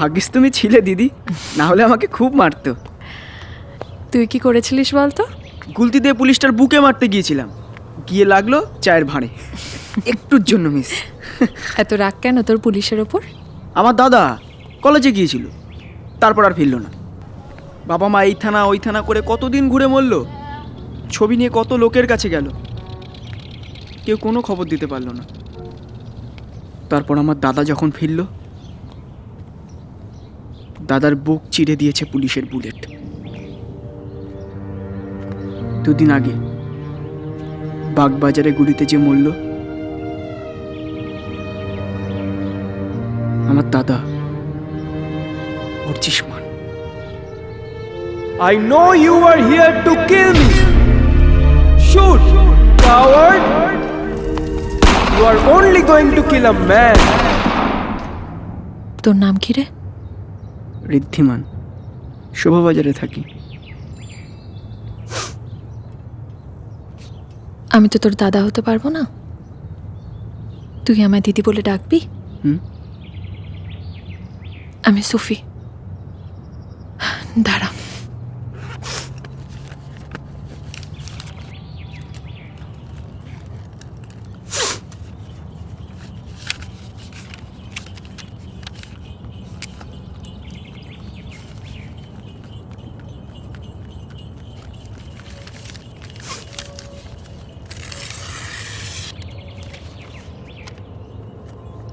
ভাগ্যিস তুমি ছিলে দিদি, না হলে আমাকে খুব মারতো। তুই কি করেছিলিস বলতো? গুলতি দিয়ে পুলিশটার বুকে মারতে গিয়েছিলাম, গিয়ে লাগলো চায়ের ভাঁড়ে, একটুর জন্য মিস। এত রাগ কেন তোর পুলিশের ওপর? আমার দাদা কলেজে গিয়েছিল, তারপর আর ফিরল না। বাবা মা এই থানা ওই থানা করে কতদিন ঘুরে মরল, ছবি নিয়ে কত লোকের কাছে গেল, কেউ কোনো খবর দিতে পারলো না। তারপর আমার দাদা যখন ফিরল, দাদার বুক চিরে দিয়েছে পুলিশের বুলেট। দুদিন আগে বাগবাজারে গুলিতে যে মরল, আমার দাদা উর্জিসমান। I know you are here to kill me. Shoot, coward. You are only going to kill a man. তোর নাম কি রে? ঋদ্ধিমান, শোভাবাজারে থাকি। আমি তো তোর দাদা হতে পারবো না, তুই আমায় দিদি বলে ডাকবি। আমি সুফি। দাঁড়া,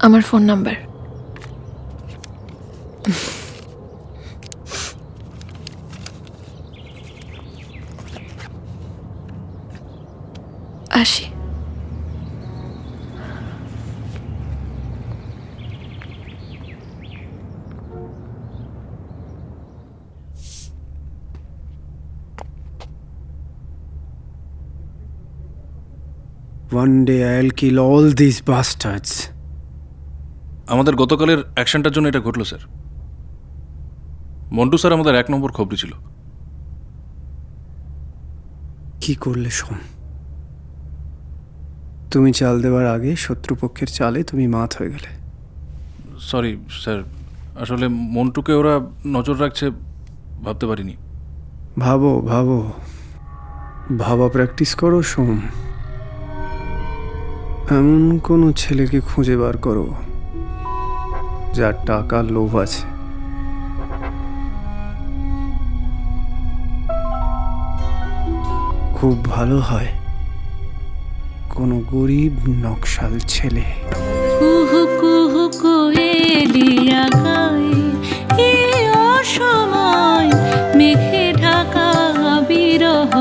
আমার ফোন নাম্বার। আসি। One day I'll kill all these bastards. আমাদের গতকালের অ্যাকশনটার জন্য এটা ঘটলো স্যার। মন্টু স্যার আমাদের 1 নম্বর খবরি ছিল। কি করলে সোম? তুমি চাল দেওয়ার আগে শত্রুপক্ষের চালে তুমি মাত হয়ে গেলে। সরি স্যার, আসলে মন্টুকে ওরা নজর রাখছে ভাবতে পারিনি। ভাবো ভাবো, ভাবা প্র্যাকটিস করো সোম। এমন কোনো ছেলেকে খুঁজে বার করো যার টাকার লোভ আছে। খুব ভালো হয় কোনো গরিব নকশাল ছেলে। কুহু কুহু কোয়েলিয়া গায়, এই অসময় মেঘে ঢাকা বিরহ